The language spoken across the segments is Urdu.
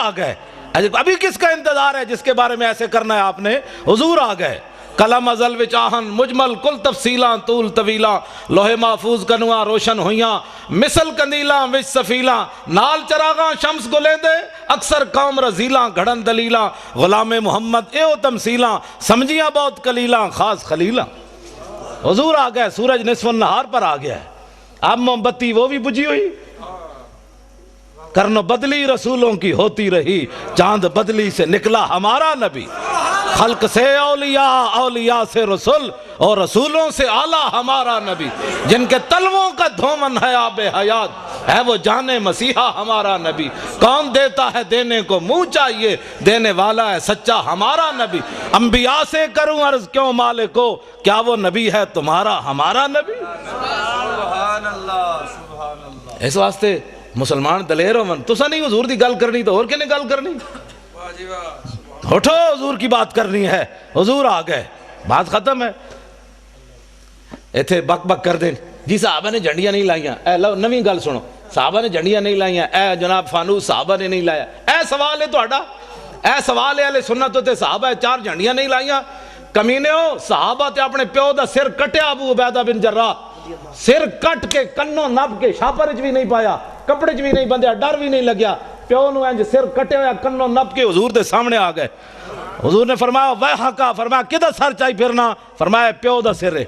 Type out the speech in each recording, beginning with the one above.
آ گئے. ابھی کس کا انتظار ہے جس کے بارے میں ایسے کرنا ہے آپ نے؟ حضور آ گئے. کلم ازل وچ آہن مجمل کل تفصیلاں طول طویلاں لوہے محفوظ کنواں روشن ہویاں مثل کندیلاں وچ سفیلاں نال چراغاں شمس گلیندے اکثر قوم رزیلاں گھڑن دلیلاں غلام محمد ایو تمثیلاں سمجھیاں بہت کلیلاں خاص خلیلاں. حضور آ گئے. سورج نصف النہار پر آ گیا ہے. اب موم بتی وہ بھی بجھی ہوئی. کرنو بدلی رسولوں کی ہوتی رہی چاند بدلی سے نکلا ہمارا نبی. خلق سے اولیاء اولیاء سے رسول اور رسولوں سے اعلیٰ ہمارا نبی. جن کے تلووں کا دھومن ہے آب حیات ہے وہ جانے مسیحا ہمارا نبی. کون دیتا ہے دینے کو منہ چاہیے دینے والا ہے سچا ہمارا نبی. انبیاء سے کروں عرض کیوں مالکو کیا وہ نبی ہے تمہارا ہمارا نبی. سبحان اللہ سبحان اللہ. اس واسطے مسلمان دلیر ہون. تسا نہیں حضور دی گل کرنی تو اور کنے گل کرنی؟ واہ جی واہ. اٹھو حضور کی بات کرنی ہے. حضور آ گئے. بات ختم ہے. ایتھے بک بک کر دیں جی صحابہ نے جھنڈیاں نہیں لائیاں. اے لو نویں گل سنو. صحابہ نے جھنڈیاں نہیں لائیاں. اے جناب فانوس صحابہ نے نہیں لایا. اے سوال ہے تہاڈا. اے سوال ہے اہل سنت تے صحابہ 4 جھنڈیاں نہیں لائیاں. کمینے ہو صحابہ تے اپنے پیو دا سر کٹیا ابو عبیدہ بن جراح. سر کٹ کے کنوں نب کے شاپر چ بھی نہیں پایا کپڑے چ بھی نہیں بندھیا ڈر بھی نہیں لگیا. پیو نو انج سر کٹے ہویا کنوں نب کے حضور دے سامنے آ گئے. حضور نے فرمایا ویحکا. فرمایا کدھر سر چاہی پھرنا؟ فرمایا پیو دا سر ہے.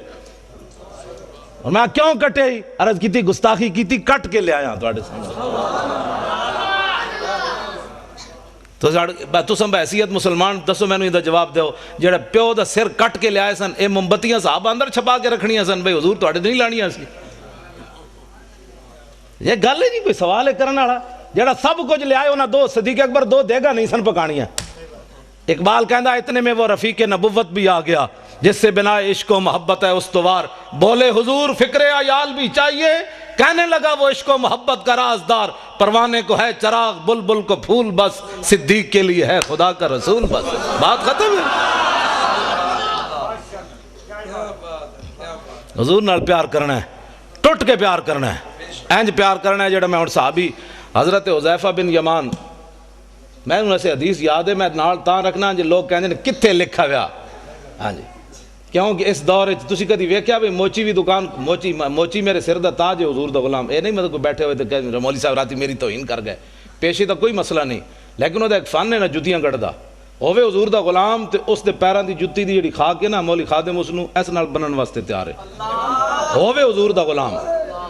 فرمایا کیوں کٹے ہی؟ عرض کیتی گستاخی کیتی کٹ کے لے آیا تواڈے سامنے. تو سم بحیثیت مسلمان دسو مینوں دا جواب دیو جڑا پیو دا سر کٹ کے لے آئے سن اے موم بتیاں صحابہ اندر چھپا کے رکھنیاں سن بھئی حضور تواڈے نہیں لانیاں سی. یہ گل ہے جی کوئی سوال ہے کرنے والا. جڑا سب کچھ لے آئے انہاں 2 صدیق اکبر 2 دیگا نہیں سن پکانیاں. اقبال کہندا اتنے میں وہ رفیق نبوت بھی آ گیا جس سے بنا عشق و محبت ہے استوار. بولے حضور فکر عیال بھی چاہیے کہنے لگا وہ عشق و محبت کا رازدار. پروانے کو ہے چراغ بلبل کو پھول بس صدیق کے لیے ہے خدا کا رسول بس. بات ختم ہے. حضور نال پیار کرنا ہے ٹوٹ کے پیار کرنا ہے. اینج پیار کرنا ہے جڑا میں ہن صحابی حضرت حذیفہ بن یمان میں انہوں سے حدیث یاد ہے میں نال تاں رکھنا جی لوگ کہندے نے کتھے لکھا ہوا. ہاں جی کیونکہ اس دور تسی کدی ویکھیا بھی موچی بھی دکان موچی میرے سر دا تاج ہے حضور دا غلام. اے نہیں مطلب کوئی بیٹھے ہوئے تو کہ مولوی صاحب راتی میری توہین کر گئے. پیشی دا کوئی مسئلہ نہیں لیکن وہ ایک فن ہے نا جتیاں کٹدا ہوے حضور دا غلام تے اس دے پیراں دی جُتی دی جڑی کھا کے نا مولوی خادم اس نو اس نال بنن واسطے تیار ہے. ہوے حضور دا غلام.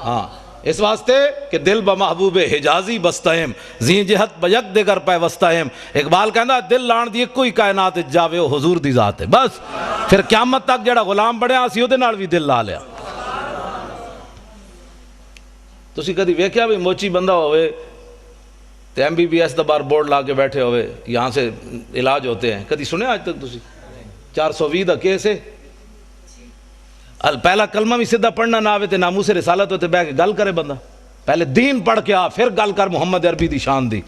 ہاں اس واسطے کہ دل بمحبوب حجازی بستہم زین جہت بیک دیگر پہ وستہم. اقبال کہندا دل لان دی کوئی کائنات جاوے او حضور دی ذات ہے. بس پھر قیامت تک جڑا غلام بنیا اسی او دے نال بھی دل لا لیا. تسی کدی ویکھیا بھی موچی بندہ ہوئے تے MBBS دا بار بورڈ لا کے بیٹھے ہوئے یہاں سے علاج ہوتے ہیں کدی سنے آج تک تسی 420 دا کیس ہے. پہلا کلمہ بھی سیدھا پڑھنا نہ آوے تے ناموس رسالت ہوتے بہ کے گل کرے بندہ. پہلے دین پڑھ کے آ پھر گل کر محمد عربی دی شان دی.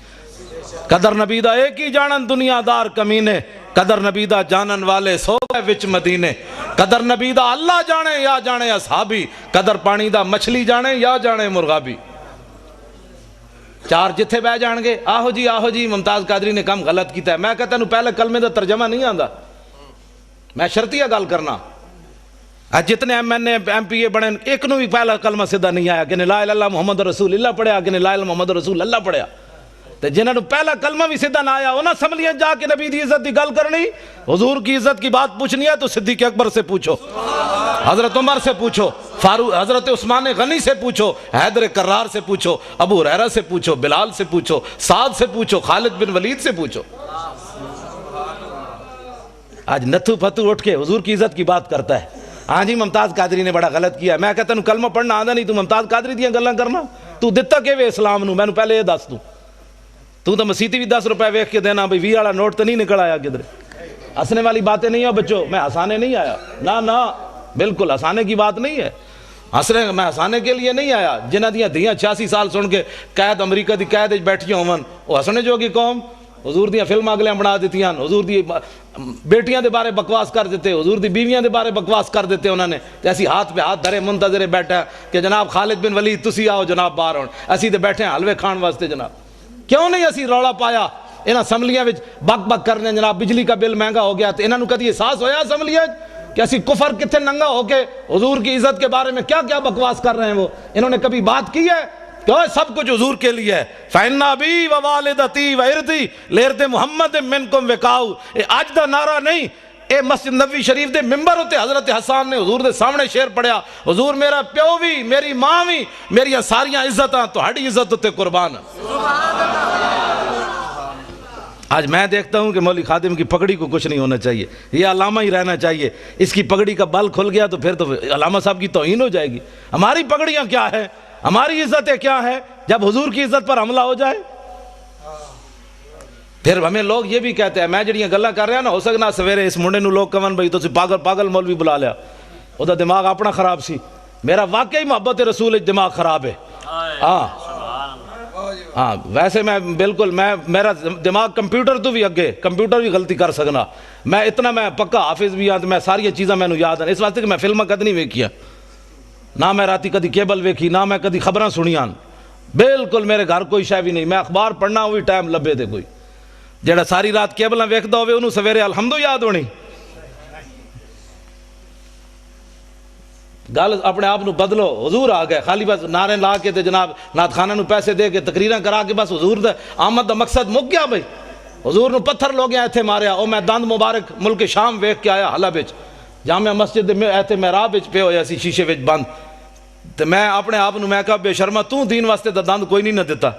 قدر نبی دا ایک ہی جانن دنیا دار کمینے قدر نبی دا جانن والے سو گئے وچ مدینے. قدر نبی دا اللہ جانے یا جانے اصحابی قدر پانی دا مچھلی جانے یا جانے مرغابی. 4 جتھے بہ جان گے آہو جی ممتاز قادری نے کم غلط کیتا ہے. میں کہتا ہوں پہلے کلمے دا ترجمہ نہیں آندا. میں شرطیہ گل کرنا جتنے MNA MPA بنے ایک نو بھی پہلا کلمہ سیدھا نہیں آیا کہ لا الہ الا اللہ محمد رسول اللہ پڑھیا کہ لا الہ الا محمد رسول اللہ پڑھیا. تے جنہاں نو پہلا کلمہ بھی سیدھا نہ آیا انہاں سمجھیے جا کے نبی دی عزت دی گل کرنی حضور کی عزت کی بات پوچھنی ہے تو صدیق اکبر سے پوچھو حضرت عمر سے پوچھو فاروق حضرت عثمان غنی سے پوچھو حیدر کرار سے پوچھو ابو ہریرہ سے پوچھو بلال سے پوچھو سعد سے پوچھو خالد بن ولید سے پوچھو. آج نتھو پھتو اٹھ کے حضور کی عزت کی بات کرتا ہے. ہاں جی ممتاز قادری نے بڑا غلط کیا. میں کہتا ہوں کلمہ پڑھنا آندا نہیں تو ممتاز قادری دیاں گلاں کرنا. تو دتا کہ وے اسلام نو مینوں پہلے یہ دس دوں. تو مسیتی بھی 10 روپے ویکھ کے دینا بھئی 20 والا نوٹ تو نہیں نکل آیا کدھر. ہنسنے والی باتیں نہیں ہیں بچوں. میں ہنسانے نہیں آیا نہ بالکل ہنسانے کی بات نہیں ہے. میں ہنسانے کے لیے نہیں آیا. جنہاں دیاں دھیاں 86 سال سن کے قید امریکہ دی قید وچ بیٹھیاں ہون وہ ہنسنے جو کی قوم حضور دیاں فلماں اگلیاں بنا دیتیاں حضور دی بیٹیاں دے بارے بکواس کر دیتے حضور دی بیویاں دے بارے بکواس کر دیتے انہوں نے. ایسی ہاتھ پہ ہاتھ دھرے منتظرے بیٹھا کہ جناب خالد بن ولید تسی آؤ جناب باہر ہون اسی تے بیٹھے ہیں حلوے کھان واسطے. جناب کیوں نہیں اسی رولا پایا انہاں اسمبلیاں وچ بک بک کرنے جناب بجلی کا بل مہنگا ہو گیا، تو انہاں نو کدی احساس ہویا اسمبلیاں کہ اسی کفر کتنے ننگا ہو کے حضور کی عزت کے بارے میں کیا کیا بکواس کر رہے ہیں؟ وہ انہوں نے کبھی بات کی ہے کہ سب کچھ حضور کے لیے ہے؟ فَإِنَّ أَبِي وَوَالِدَتِي وَإِرْضِي لِإِرْضِ مُحَمَّدٍ مِّنْكُمْ وِقَاؤُ، اے آج دا نعرہ نہیں، اے مسجد نبوی شریف دے ممبر ہوتے حضرت حسان نے حضور دے سامنے شعر پڑھیا، حضور میرا پیو بھی، میری ماں بھی، میری ساریاں عزتاں تہاڈی عزت تے قربان۔ آج میں دیکھتا ہوں کہ مولوی خادم کی پگڑی کو کچھ نہیں ہونا چاہیے، یہ علامہ ہی رہنا چاہیے، اس کی پگڑی کا بل کھل گیا تو پھر تو علامہ صاحب کی توہین ہو جائے گی۔ ہماری پگڑیاں کیا ہے، ہماری عزتیں کیا ہے جب حضور کی عزت پر حملہ ہو جائے؟ پھر ہمیں لوگ یہ بھی کہتے ہیں، میں جڑیاں گلاں کر رہا ہوں نا، ہو سکنا سویرے اس منڈے نو لوگ کہن بھائی تو پاگل مولوی بلا لیا، وہ تو دماغ اپنا خراب سی، میرا واقعی محبت رسول دماغ خراب ہے۔ ہاں ویسے میں بالکل میرا دماغ کمپیوٹر تو بھی اگے، کمپیوٹر بھی غلطی کر سکنا، میں پکا حافظ بھی ہاں، میں ساری چیزاں میں یاد ہیں، اس واسطے کہ میں فلماں کد نہیں ویکھیا، نہ میں راتی کدی کیبل ویکھی، نہ میں کدی خبراں سنیاں، بالکل میرے گھر کوئی شے بھی نہیں، میں اخبار پڑھنا وہی ٹائم لبے دے کوئی، جڑا ساری رات کیبلاں ویکھدا ہوے انہوں سویرے الحمدو یاد ہونی۔ گل اپنے آپ نو بدلو، حضور آ گئے، خالی بس نعرے لا کے تے جناب نعت خانہ نو پیسے دے کے تقریراں کرا کے بس حضور دا آمد دا مقصد مک گیا بھائی۔ حضور نو پتھر لوگ ایتھے ماریا، او میں دند مبارک ملک شام ویکھ کے آیا حلب وچ، جامع مسجد دے ایتھے محراب وچ پے ہویا سی شیشے وچ بند، تے میں اپنے آپ نو میں کہا بے شرما تو دین واسطے دا دند کوئی نہیں نہ دیتا،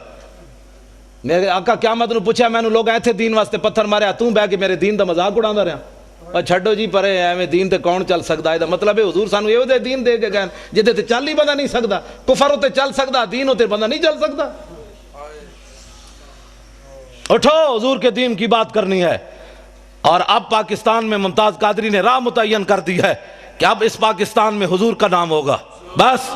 میرے آقا قیامت نو پوچھا میں نو لوگ ایتھے دین واسطے پتھر ماریا، تو بہ کے میرے دین دا مذاق اڑاندا رہیا، اور چھڈو جی پرے ایویں دین تے کون چل سکدا ہے؟ دا مطلب ہے حضور سانو ایو دے دین دے کے گئے جدے تے چل ہی بندہ نہیں سکدا، کفر تے چل سکدا، دین تے بندہ نہیں چل سکدا۔ اٹھو حضور کے دین کی بات کرنی ہے۔ اور اب پاکستان میں ممتاز قادری نے راہ متعین کر دی ہے کہ اب اس پاکستان میں حضور کا نام ہوگا، بس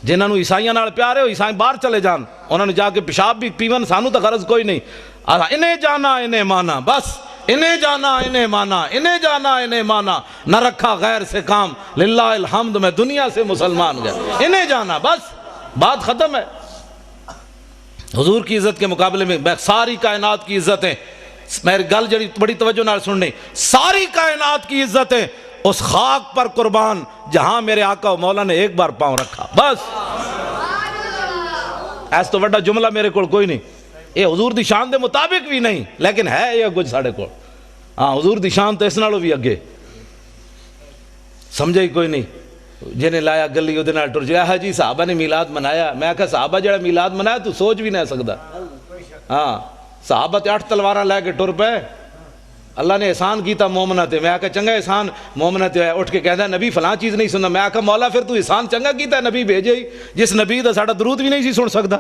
جنہاں نو عیسائیاں نال پیار ہے وہ عیسائی باہر چلے جان، انہوں نے جا کے پیشاب بھی پیون، سانو تو غرض کوئی نہیں، انہیں جانا انہیں مانا، بس انہیں جانا انہیں مانا، انہیں جانا انہیں مانا، نہ رکھا غیر سے کام، للہ الحمد میں دنیا سے مسلمان گیا، انہیں جانا، بس بات ختم ہے۔ حضور کی عزت کے مقابلے میں ساری کائنات کی عزتیں، میری گل جڑی بڑی توجہ نال سننی، ساری کائنات کی عزتیں اس خاک پر قربان جہاں میرے آقا و مولا نے ایک بار پاؤں رکھا، بس ایس تو بڑا جملہ میرے کو کوئی نہیں، یہ حضور دی شان دے مطابق بھی نہیں لیکن ہے یہ کچھ ساڑھے کو، ہاں حضور دی شان تو اس نالوں بھی اگے، سمجھے ہی کوئی نہیں۔ جنہیں لایا گلی ادھے نال ٹر جایا، ہاں جی صحابہ نے میلاد منایا، میں کہا صحابہ جڑا میلاد منایا تو سوچ بھی نہیں سکتا، ہاں صحابہ تے 8 تلواراں لے کے ٹر پے، اللہ نے احسان کیتا مومنہ تے، میں کہا چنگا احسان مومنہ تے اٹھ کے کہتا ہے نبی فلاں چیز نہیں سننا، میں کہا مولا پھر تو احسان چنگا کیتا ہے نبی بھیجے ہی، جس نبی دا ساڑا درود بھی نہیں سی سن سکتا،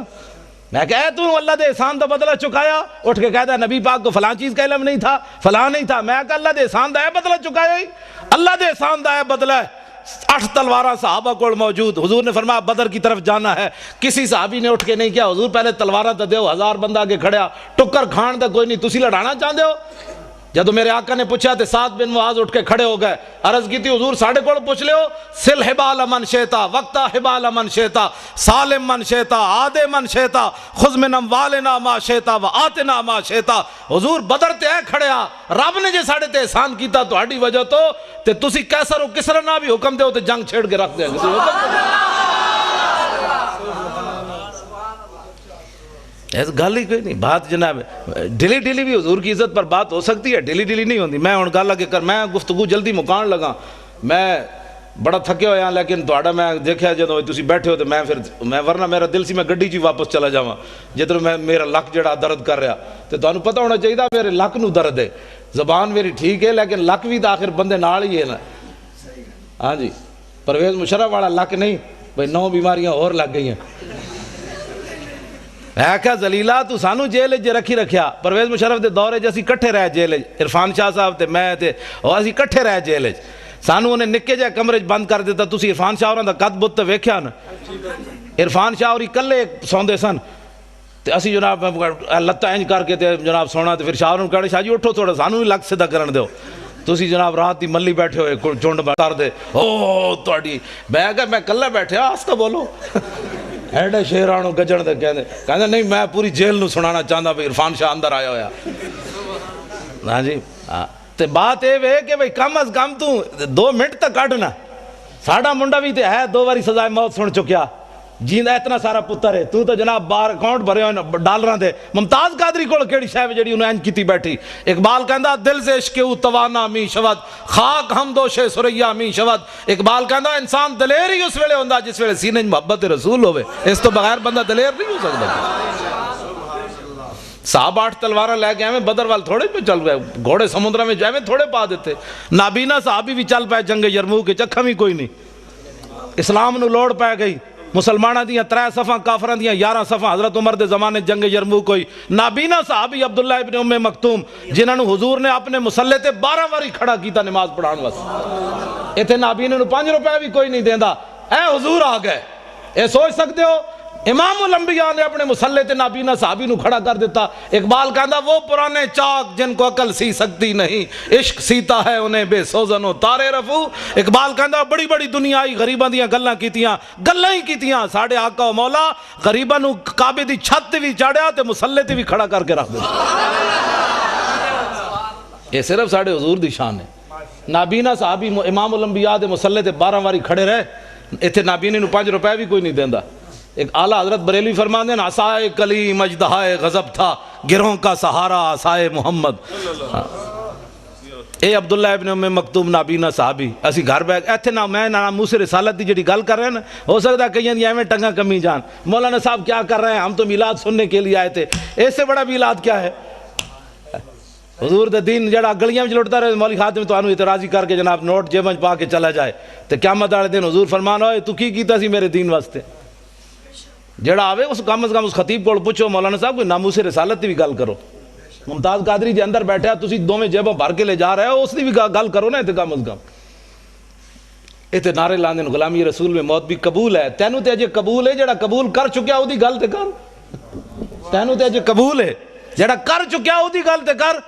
میں کہا تو اللہ دے احسان دا بدلہ چکایا، اٹھ کے کہتا ہے نبی پاک کو فلاں چیز کا علم نہیں تھا، فلاں نہیں تھا، میں کہا اللہ دے احسان دا ہے بدلہ چکایا ہی، اللہ دے احسان دا ہے بدلہ ہے۔ 8 تلواراں صحابہ کو موجود، حضور نے فرمایا بدر کی طرف جانا ہے، کسی صحابی نے اٹھ کے نہیں کیا حضور پہلے تلواراں تے دیو، 1000 بندہ آگے کھڑیا، ٹکر کھان دا کوئی نہیں، تسی لڑانا چاہتے ہو؟ جدو میرے آقا نے پوچھا تے سعد بن معاذ اٹھ کے کھڑے ہو گئے، عرض کی تھی حضور ساڑھے کو پوچھ لے ہو، سل حبال من شیطا وقتا حبال من شیطا سالم من شیطا آدے من شیطا خذ من اموالنا ما شیطا و آتنا ما شیطا، حضور بدر تے ہے کھڑیا، رب نے جے ساڑھے تے احسان کیتا تو ہاڑی وجہ تو تے تسی کیسر و کسر نہ بھی حکم دے ہو تے جنگ چھیڑ کے رکھ دیں گے، ایسا گل ہی کوئی نہیں، بات جناب ڈیلی ڈیلی بھی حضور کی عزت پر بات ہو سکتی ہے، ڈیلی ڈیلی نہیں ہوندی۔ میں ہن گل لگے کر میں گفتگو جلدی مکان لگا، میں بڑا تھکے ہویا لیکن تہاڈا میں دیکھیا جدوں تسی بیٹھے ہو تے میں ورنہ میرا دل سی میں گڈی چ واپس چلا جاواں، جدوں میں میرا لک جڑا درد کر رہا تے تانوں پتہ ہونا چاہیے میرے لک نو درد ہے، زبان میری ٹھیک ہے لیکن لک بھی تو آخر بندے نال ہی ہے نا، ہاں جی پرویز مشرف والا لک نہیں بھئی 9 بیماریاں اور لگ گئی ہیں۔ میں کہا زلیلہ تو سانو جیل جے رکھی رکھیا، پرویز مشرف دے دورے جے اسی کٹھے رہ جیل، عرفان شاہ صاحب تے میں تے اور اسی کٹھے رہ جیل، سانو انہیں نکے جے کمرے بند کر دیتا، تسی عرفان شاہ ہوراں دا قد بت ویکھیا نا، عرفان شاہ ہوری کلے سوندے سن تے اسی جناب لتاں انج کر کے تے جناب سونا تے پھر شاہ ہوراں کہنے شاہ جی اٹھو تھوڑا سانو بھی لگ سیدھا کرن دیو، تسی جناب رات دی ملی بیٹھے ہوئے چونڈ کر دے او تہاڈی، میں کہا میں کلے بیٹھے ہاں آستہ بولو ایڈے شیرانو گجن دے کہندے نہیں میں پوری جیل نو سنانا چاہتا بھئی عرفان شاہ اندر آیا ہویا. ہاں جی تے بات اے وے کہ بھئی کم از کم تو 2 منٹ تک کڈنا. ساڈا منڈا بھی تے ہے 2 باری سزائے موت سن چکیا جیندا اتنا سارا پتر ہے. تو جناب بار اکاؤنٹ بھرے ہوئے ڈالراں دے. ممتاز قادری کول کیڑی شے جڑی انہاں انج کیتی بیٹھی. اقبال کہندا دل سے عشق او توانا می شود خاک ہم دوش سریا می شود. اقبال کہندا انسان دلیر ہی اس ویلے ہوندا جس ویلے سینے وچ محبت رسول ہوے. اس تو بغیر بندہ دلیر نہیں ہو سکدا. صاحب 8 تلواراں لے کے ایویں بدر وال تھوڑے پہ چل گئے. گھوڑے سمندراں میں ایویں تھوڑے پا دیتے. نابینا صحابی بھی چل پے جنگ یرموک وچ اکھاں وی کوئی نہیں. اسلام نو لوڑ پے گئی. مسلمانہ دیاں 3 صفاں کافراں دیاں 11 صفاں. حضرت عمر دے زمانے جنگ یرموک ہوئی. نابینا صحابی عبداللہ ابن ام مکتوم جنہاں نو حضور نے اپنے مسلح تے 12 واری کھڑا کیتا نماز پڑھان واسطے. ایتھے نابینے نو 5 روپے بھی کوئی نہیں دیندا. اے حضور آ گئے. اے سوچ سکتے ہو امام الانبیاء نے اپنے مسلح تے نابینا صحابی نو کھڑا کر دیتا. اقبال کہندا وہ پرانے چاک جن کو عقل سی سکتی نہیں عشق سیتا ہے انہیں بے سوزن و تارے رفو. اقبال کہندا بڑی بڑی دنیا آئی غریباں دیاں گلاں کیتیاں ہی کیتیاں. ساڈے آقا و مولا غریباں نو کعبے دی چھت تے وی چاڑیا تے مسلح تے وی کھڑا کر کے رکھ دتا. یہ صرف ساڈے حضور دی شان ہے. نابینا صحابی امام الانبیاء دے مسلح تے 12 واری کھڑے رہے. ایتھے نابینے نو 5 روپے بھی کوئی نہیں دیندا. ایک اعلیٰ حضرت بریلوی فرماتے ہیں عصائے کلیم اژدہائے غضب تھا گروہوں کا سہارا عصائے محمد. اے عبداللہ ابن ام مکتوم نابینا صحابی اسی گھر بیٹھ ایتھے نہ میں نہ موسیٰ رسالت دی جڑی گل کر رہے ہیں نا ہو سکتا ہے کہیں دی ایویں ٹنگا کمی جان. مولانا صاحب کیا کر رہے ہیں؟ ہم تو میلاد سننے کے لیے آئے تھے. اس سے بڑا میلاد کیا ہے؟ حضور دے دین جڑا گلیاں وچ لٹدا رہے مولوی خادم تانوں اعتراضی کر کے جناب نوٹ جیب وچ پا کے چلا جائے تے قیامت والے دن حضور فرمان ہوئے تو کی کیتا سی میرے دین واسطے. جڑا آوے اس کم از کم اس خطیب کو پوچھو مولانا صاحب کوئی ناموس رسالت دی بھی گل کرو. ممتاز قادری جی اندر بیٹھا تسی دوویں جیباں بھر کے لے جا رہے ہو اس دی بھی گل کرو نا. تے کم از کم ایتھے نعرے لاندے نے غلامی رسول میں موت بھی قبول ہے. تینوں تے اجے قبول ہے جڑا قبول کر چکیا او دی گل تے کر. تینوں تے اجے قبول ہے جڑا کر چکیا او دی گل تے کر.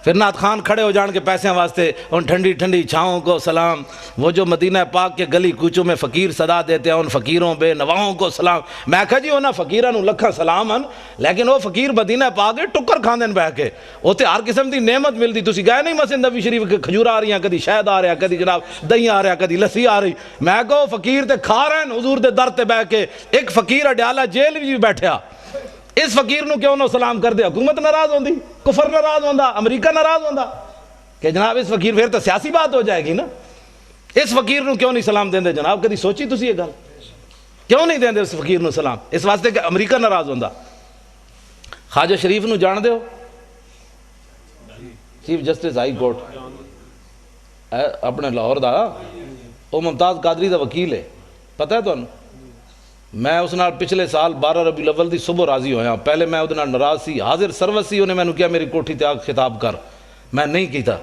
پھر نعت خان کھڑے ہو جان کے پیسے واسطے ان ٹھنڈی ٹھنڈی چھاؤں کو سلام. وہ جو مدینہ پاک کے گلی کوچوں میں فقیر صدا دیتے ہیں ان فقیروں بے نواؤں کو سلام. میں کہا جی انہاں فقیراں نوں لکھاں سلام ہیں لیکن وہ فقیر مدینہ پاک کے ٹکر کھاندے بہ کے اوتے ہر قسم دی نعمت ملدی. تسی گئے نہیں مسجد نبوی شریف کے کھجور آ رہی ہیں کدی شہد آ رہا کدی جناب دہی آ رہا کدی لسی آ رہی. میں کہو فقیر تے کھا رہے ہیں حضور دے در تے بہ کے. ایک فقیر اڈیالہ جیل بھی بیٹھا اس فقیر نو کیوں نہ سلام کر دے؟ حکومت ناراض ہوندی کفر ناراض ہوندا امریکہ ناراض ہوندا کہ جناب اس فقیر پھر تو سیاسی بات ہو جائے گی نا. اس فقیر نو کیوں نہیں سلام دیندے جناب؟ کدی سوچی تسی یہ گل کیوں نہیں دیندے اس فقیر نو سلام؟ اس واسطے کہ امریکہ ناراض ہوندا. خواجہ شریف نو جان دیو چیف جسٹس ہائی کورٹ اپنے لاہور دا وہ ممتاز قادری دا وکیل ہے. پتہ ہے تانوں میں اس نال پچھلے سال 12 ربیع الاول دی صبح راضی ہویا. پہلے میں وہ ناراض سی حاضر سروس سی. انہیں میں نے کیا میری کوٹھی تے آ خطاب کر. میں نہیں کیتا.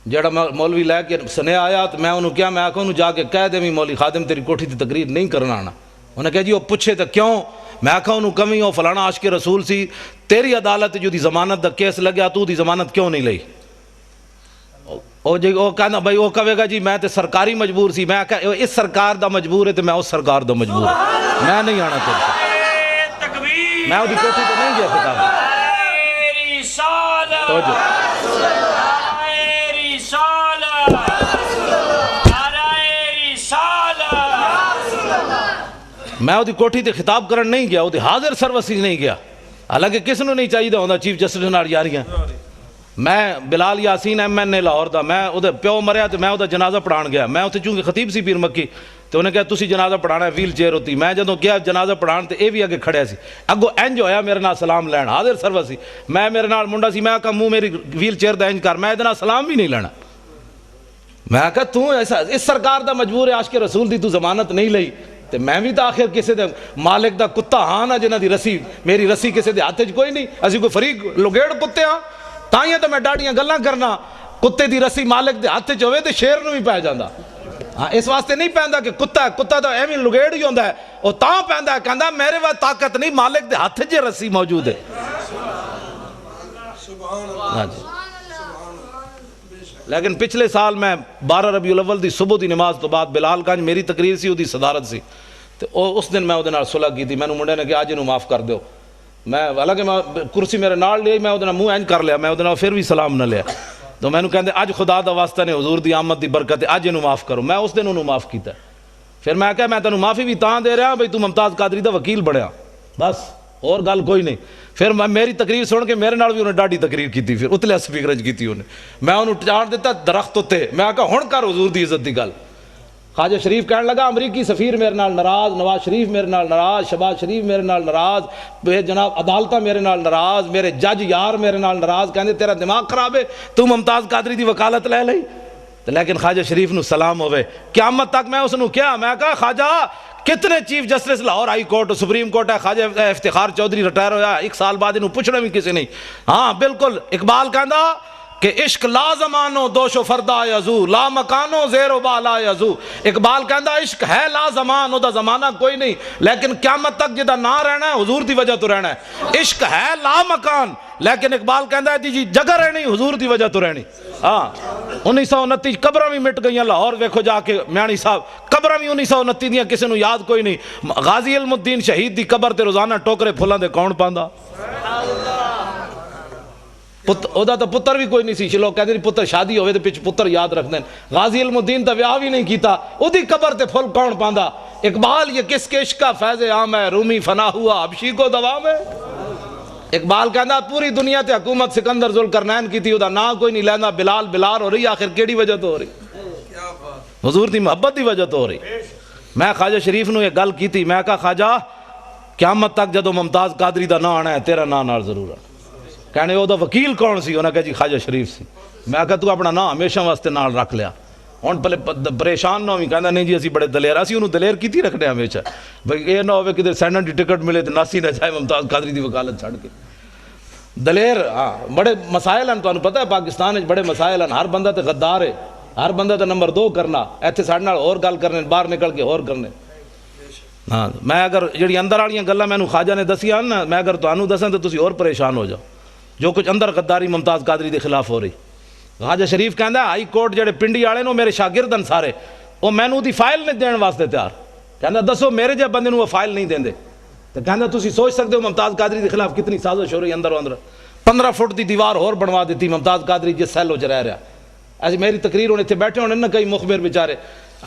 جڑا مولوی لے کے سنے آیا تو میں انہوں کیا میں آکھوں انہوں جا کے کہہ دے مولوی خادم تیری کوٹھی تے تقریر نہیں کرنا آنا. انہیں کہا جی وہ پوچھے تو کیوں؟ میں آکھا انہوں کمی ہو فلانا عاشق رسول سی تیری عدالت جو دی ضمانت دا کیس لگیا تو دی ضمانت کیوں نہیں لئی؟ وہ کہنا بھائی وہ کہے گا جی میں تے سرکاری مجبور سی. میں کہا اس سرکار دا مجبور ہے تو میں اس سرکار دا مجبور ہے. میں نہیں آنا چاہتا. میں وہ دی کوٹھی تو نہیں گیا خطاب. میں وہ دی کوٹھی تے خطاب کرن نہیں گیا. وہ دی حاضر سروسی نہیں گیا. حالانکہ کس نو نہیں چاہیے ہوندہ چیف جسٹس نال یاریاں. میں بلال یاسین ایم این اے لاہور دا میں وہ پیو مریا تو میں وہ جنازہ پڑھان گیا. میں اتنے چونکہ خطیب سی پیر مکی تو انہیں کہا تسی جنازہ پڑھانا ہے ویل چیئر ہوتی. میں جدوں گیا جنازہ پڑھان تو اے بھی آگے کھڑیا سی. اگو انج ہویا میرے نال سلام لین حاضر سروس سی. میں میرے نال منڈا سی. میں کہا منہ میری ویل چیئر دا انج کر. میں ادنا سلام بھی نہیں لینا. میں کہا تو ایسا اس سرکار دا مجبور ہے عاشق رسول دی تو ضمانت نہیں لئی. تو میں بھی تو آخر کسی دے مالک دا کتا ہاں نا جنہ دی رسی میری رسی کسی دے ہاتھ کوئی نہیں. اسی کوئی فریق لگیڑ کتے ہاں تائیں تو میں ڈاڑیاں گلاں کرنا. کتے دی رسی مالک دے ہاتھ ہوئے تو شیر نو بھی پہ جاندہ. ہاں اس واسطے نہیں پہندا کہ کتا ہے. کتا تو ایویں لگیڑ ہی ہوندا ہے. وہ تاں پہندا ہے کہندا میرے واسطے طاقت نہیں مالک دے ہاتھ جے رسی موجود ہے. لیکن پچھلے سال میں 12 ربیع الاول دی صبح دی نماز تو بعد بلال گنج میری تقریر سی وہ دی صدارت سی تو اس دن میں وہ صلح کی تھی. مینوں منڈے نے کہ اج انہوں معاف کر دیو. میں حالانکہ میں کرسی میرے نال لئی, میں وہ منہ اینج کر لیا, میں وہ پھر بھی سلام نہ لیا. تو مینوں کہندے اج خدا دا واسطہ نے حضور دی آمد دی برکت ہے, اج انہوں معاف کرو. میں اس دن انہوں معاف کیتا. پھر میں کہا میں تینوں معافی بھی تاں دے رہا بھئی تو ممتاز قادری دا وکیل بڑھیا, بس اور گل کوئی نہیں. پھر میری تقریر سن کے میرے نال بھی انہیں ڈاڈی تقریر کی, پھر اتلے سپیکر کی انہیں. میں انہوں چاڑ دیتا درخت تے, میں کہا ہن کر حضور دی عزت دی گل. خواجہ شریف کہنے لگا امریکی سفیر میرے نال ناراض, نواز شریف میرے نال ناراض, شہباز شریف میرے نال ناراض, جناب عدالتہ میرے نال ناراض, میرے جج یار میرے نال ناراض, کہندے تیرا دماغ خراب ہے, تو ممتاز قادری دی وکالت لے لئی. لیکن خواجہ شریف نو سلام ہوئے. قیامت تک میں اس نو کیا, میں کہا خواجہ کتنے chief justice Lahore high court supreme court ہے, خواجہ افتخار چودھری ریٹائر ہویا, ایک سال بعد انہوں پوچھنا بھی کسی نہیں. ہاں بالکل اقبال کہندا کہ عشق لا زمانو دوش و فردا یزو, لا مکانو زیر و بالا یزو. اقبال کہندا عشق ہے لا زمان, او دا زمانہ کوئی نہیں, لیکن قیامت تک جدا نہ رہنا ہے حضور دی وجہ تو رہنا ہے. عشق ہے لا مکان, لیکن اقبال کہندا ہے جی جگہ رہنی حضور دی وجہ تو رہنی. ہاں 1929 قبراں بھی مٹ گئیاں لاہور, ویکھو جا کے میانی صاحب قبراں بھی 1929 دیاں کسی نو یاد کوئی نہیں. غازی علم الدین شہید دی قبر تے روزانہ ٹوکرے پھلاں دے کون پاندا, اودا تو پتر بھی کوئی نہیں سی. لوگ کہتے ہیں پتر شادی ہوئے تو پچھ پتر یاد رکھ دیں. غازی علم الدین تو ویاہ بھی نہیں کیتا, او دی قبر تے پھل کون پاندا. اقبال یہ کس کے عشق کا فیض عام ہے, رومی فنا ہوا حبشی کو دوام ہے. اقبال کہندا پوری دنیا تے حکومت سکندر ذوالقرنین کی تھی, او دا نا کوئی نہیں لیندا, بلال بلال ہو رہی, آخر کیڑی وجہ تو ہو رہی, حضور دی محبت دی وجہ تو ہو رہی. میں خواجہ شریف نو یہ گل کی تھی, میں کہا خواجہ قیامت تک جدو ممتاز قادری دا نا آنا ہے تیرا نا نال ضرور آنا. کہنے وہ دا وکیل کون سی, انہوں نے کہا جی خواجہ شریف سی. میں کہا تو اپنا نا ہمیشہ واسطے نال رکھ لیا. ہن پہلے پریشان نہ ہوئی, کہنا نہیں جی اسی بڑے دلیر, اسی انہوں دلیر کی تھی رکھنے ہمیشہ, بھئی یہ نہ ہوئے کدھر سینٹ دی ٹکٹ ملے تو ناسی نہ جائے ممتاز قادری دی وکالت چھڑ کے. دلیر ہاں بڑے مسائل ہیں, تمہیں پتہ ہے پاکستان بڑے مسائل ہیں. ہر بندہ تے غدار ہے, ہر بندہ تے نمبر 2 کرنا, ایتھے ساڈے نال اور گل کرنے, باہر نکل کے اور کرنے. ہاں میں اگر جڑی اندر والیاں گلاں مینوں خواجہ نے دسیاں نا, میں اگر تانوں دساں تو تسی اور پریشان ہو جاؤ. جو کچھ اندر غداری ممتاز قادری دے خلاف ہو رہی. خواجہ شریف کہندا ہائی کورٹ جڑے پنڈی والے نو میرے شاگرد ہیں سارے, وہ مینوں دی فائل نہیں دین واسطے تیار. کہندا دسو میرے جے بندے نو وہ فائل نہیں دیندے. تو کہندا تسی سوچ سکتے ہو ممتاز قادری دے خلاف کتنی سازش ہو رہی اندر و اندر. 15 فٹ دی دیوار اور بنوا دیتی ممتاز قادری جس سیل وچ رہ رہا. ایسی میری تقریر ہونے تھے بیٹھے ہونے نہ کئی مخبر بیچارے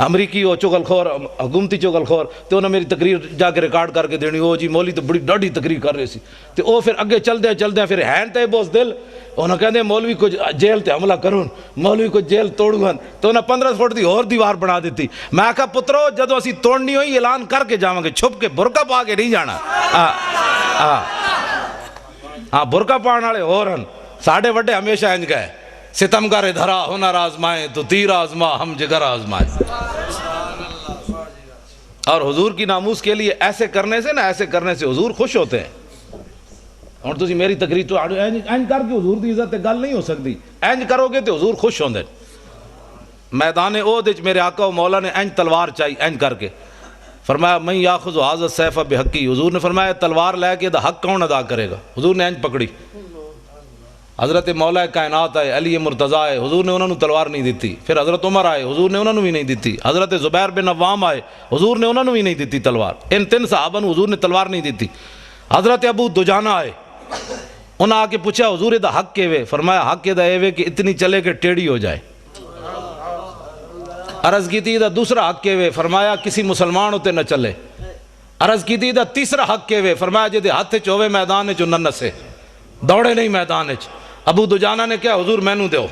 امریکی ہو چغل خور, حکومتی چغل خور, تو انہوں نے میری تقریر جا کے ریکارڈ کر کے دینی, او جی مولی تو بڑی ڈاڈی تقریر کر رہے سی. تو او پھر اگے چل دیں پھر ہین تے بوس دل, انہوں کہتے ہیں مولوی کو جیل تے حملہ کرون, مولوی کو جیل توڑون, تو انہوں 15 فٹ دی اور دیوار بنا دیتی. میں کہا پترو جدو اسی توڑنی ہوئی اعلان کر کے جاواں گے, چھپ کے برقع پا کے نہیں جانا. ہاں برقع پاؤن والے اور ہیں, ساڑھے وڈے ہمیشہ انج گئے, ستمگر دھرا ہنر آزمائے تو تیر آزما ہم جگر آزمائے. اور حضور کی ناموس کے لیے ایسے کرنے سے ایسے کرنے سے حضور خوش ہوتے ہیں. اور تسی میری تقریر تو اینج کر کے حضور دی عزت گل نہیں ہو سکتی, اینج کرو گے تو حضور خوش ہوندے. میدان احد وچ میرے آقا و مولا نے اینج تلوار چاہی, اینج کر کے فرمایا من یاخذ ھذا السیف بحقی. حضور نے فرمایا تلوار لے کے دا حق کون ادا کرے گا. حضور نے اینج پکڑی. حضرت مولا کائنات آئے, علی مرتضیٰ آئے, حضور نے انہوں نے تلوار نہیں دیتی. پھر حضرت عمر آئے, حضور نے انہوں نے بھی نہیں دیتی. حضرت زبیر بن عوام آئے, حضور نے انہوں نے بھی نہیں دیتی تلوار. ان 3 صحابہ نے حضور نے تلوار نہیں دیتی. حضرت ابو دجانہ آئے, انہوں نے آ کے پوچھا حضور دا حق کے وے. فرمایا حق دا اے وے کہ اتنی چلے کہ ٹیڑھی ہو جائے. عرض کی تھی دا دوسرا حق کے وے. فرمایا کسی مسلمان ہوتے نہ چلے. عرض کی تھی دا تیسرا حق کے وے. فرمایا جدے ہاتھ چوے میدان چ نہ نسے, دوڑے نہیں میدان چ. ابو دجانہ نے کہا حضور مینوں دیو.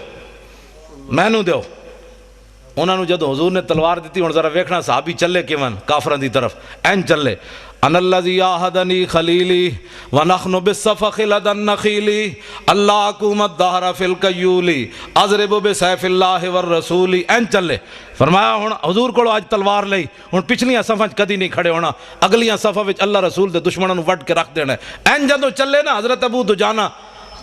انہوں نے جدو حضور نے تلوار دیتی, ہن ذرا ویکھنا صحابی چلے کیون کافراں دی طرف, این چلے. ان الذی عاہدنی خلیلی ونحن بالصفخ لدى النخیل اللہ حکومت دہر فی القیول اضرب بسیف اللہ والرسول. این چلے. فرمایا ہن حضور کو آج تلوار لئی, ہن پچھلیاں صفاں کدی نہیں کھڑے ہونا, اگلیاں صفاں وچ اللہ رسول دے دشمنوں نوں وڈ کے رکھ دینا. این جدو چلے نا حضرت ابو دجانہ,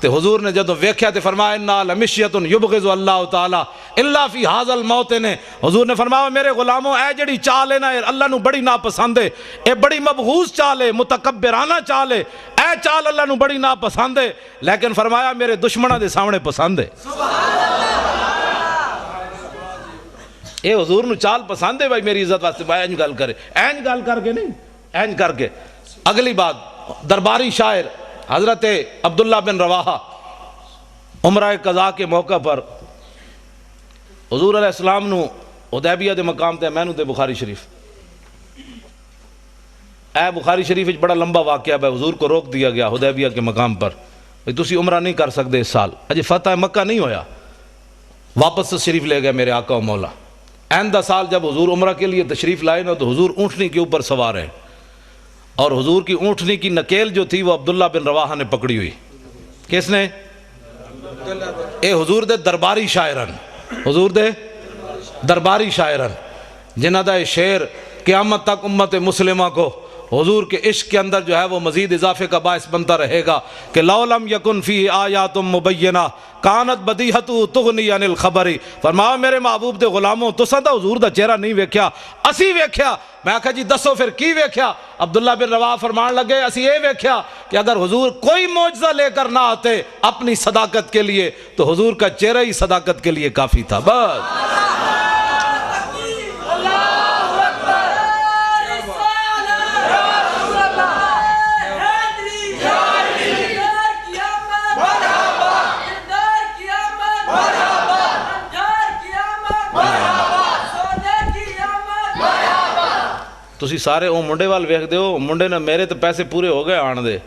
تے حضور نے جدو ویکھیا تے فرمایا انا لمشیۃ یبغض اللہ تعالی الا فی ھذا الموطن. حضور نے فرمایا میرے غلاموں اے جڑی چال ہے نا اللہ نو بڑی ناپسند ہے, اے بڑی مبغوض چال ہے, متکبرانہ چال ہے, اے چال اللہ نو بڑی ناپسند ہے, لیکن فرمایا میرے دشمناں دے سامنے پسند ہے. یہ حضور نو چال پسند ہے بھائی میری عزت واسطے بھائی اینج گل کرے، اینج گل کر کے نہیں، اینج کر کے۔ اگلی بات، درباری شاعر حضرت عبداللہ بن رواحہ عمرہ قضاء کے موقع پر حضور علیہ السلام نو حدیبیہ دے مقام تے میں نو تے بخاری شریف، اے بخاری شریف وچ بڑا لمبا واقعہ ہے، حضور کو روک دیا گیا حدیبیہ کے مقام پر، بھئی تسی عمرہ نہیں کر سکتے اس سال، اجے فتح مکہ نہیں ہویا، واپس سے شریف لے گئے میرے آقا و مولا۔ آئندہ سال جب حضور عمرہ کے لیے تشریف لائے نا تو حضور اونٹنی کے اوپر سوار ہیں، اور حضور کی اونٹنی کی نکیل جو تھی وہ عبداللہ بن رواحہ نے پکڑی ہوئی۔ کس نے؟ اے حضور دے درباری شاعرن، حضور دے درباری شاعرن، جنہ دا یہ شعر قیامت تک امت مسلمہ کو حضور کے عشق کے اندر جو ہے وہ مزید اضافے کا باعث بنتا رہے گا کہ لو لم یکن فی آیات مبینہ کانت بدیہت تغنی عن الخبر۔ فرمایا میرے محبوب دے غلاموں تو سدا حضور دا چہرہ نہیں ویکھیا، اسی ویکھیا۔ میں کہا جی دسو پھر کی ویکھیا؟ عبداللہ بن رواحہ فرمان لگے اسی یہ ویکھیا کہ اگر حضور کوئی معجزہ لے کر نہ آتے اپنی صداقت کے لیے تو حضور کا چہرہ ہی صداقت کے لیے کافی تھا، بس۔ تسی سارے وہ منڈے وال ویکھ دے ہو، منڈے نے میرے تو پیسے پورے ہو گئے آن دے،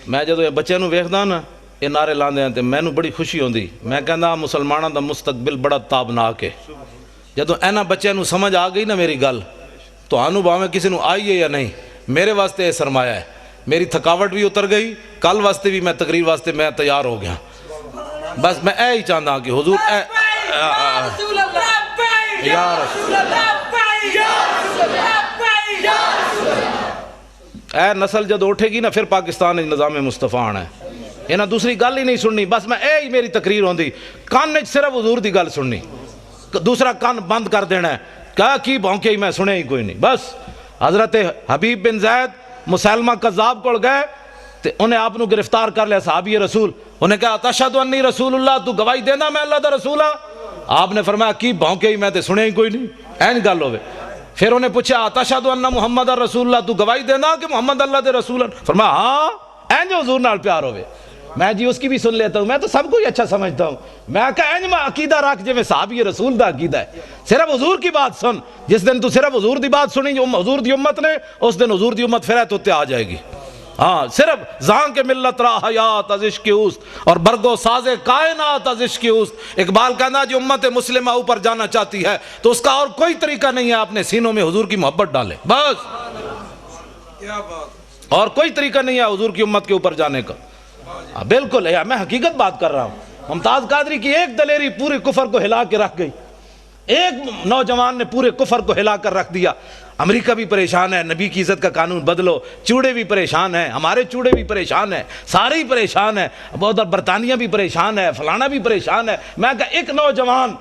میں جدو یہ بچے نو ویکھدا نا یہ نعرے لاندے ہیں تے میں نو بڑی خوشی ہوندی، میں کہندا مسلماناں دا مستقبل بڑا تابناک ہے۔ جدو اینا بچے نو سمجھ آ گئی نا میری گل تو آنو باویں کسی نو آئی ہے یا نہیں، میرے واسطے یہ سرمایہ ہے، میری تھکاوٹ بھی اتر گئی، کل واسطے بھی میں تقریر واسطے میں تیار ہو گیا۔ بس میں اے ہی چاہتا کہ حضور یا رسول اے نسل جد اٹھے گی نا پھر پاکستان نظام مصطفیٰ آنا ہے، انہاں دوسری گل ہی نہیں سننی، بس میں اے ہی میری تقریر ہوندی، کان وچ صرف حضور دی گل سننی، دوسرا کان بند کر دینا ہے، کہا کی بھونکے ہی میں سنے ہی کوئی نہیں۔ بس حضرت حبیب بن زید مسلمہ قذاب کو گئے تے انہیں آپ نو گرفتار کر لیا صحابی رسول، انہیں کہا تشہد انی رسول اللہ، تو گواہی دینا میں اللہ دا رسول ہاں؟ آپ نے فرمایا کی بھونکے ہی میں تے سنے ہی کوئی نہیں، این گل ہوئے۔ پھر انہیں پوچھا تشہد ان محمد رسول اللہ، تو گواہی دینا کہ محمد اللہ دے رسول ہیں؟ فرمایا ہاں، این جو حضور نال پیار ہوئے۔ میں جی اس کی بھی سن لیتا ہوں، میں تو سب کو ہی اچھا سمجھتا ہوں، میں کہا این میں عقیدہ رکھ جو میں صحابی رسول دا عقیدہ ہے، صرف حضور کی بات سن، جس دن تو صرف حضور دی بات سنی جو حضور دی امت نے، اس دن حضور دی امت پھر تو آ جائے گی۔ ہاں صرف زان کے ملت را حیات از عشق اوست اور برگو ساز کائنات از عشق اوست۔ اقبال کہنا جو امت مسلمہ اوپر جانا چاہتی ہے تو اس کا اور کوئی طریقہ نہیں ہے اپنے سینوں میں حضور کی محبت ڈالے، بس، اور کوئی طریقہ نہیں ہے حضور کی امت کے اوپر جانے کا۔ بالکل ہے، میں حقیقت بات کر رہا ہوں۔ ممتاز قادری کی ایک دلیری پورے کفر کو ہلا کے رکھ گئی، ایک نوجوان نے پورے کفر کو ہلا کر رکھ دیا۔ امریکہ بھی پریشان ہے، نبی کی عزت کا قانون بدلو، چوڑے بھی پریشان ہیں، ہمارے چوڑے بھی پریشان ہیں، سارے ہی پریشان ہیں، ادھر برطانیہ بھی پریشان ہے، فلانا بھی پریشان ہے۔ میں کہا ایک نوجوان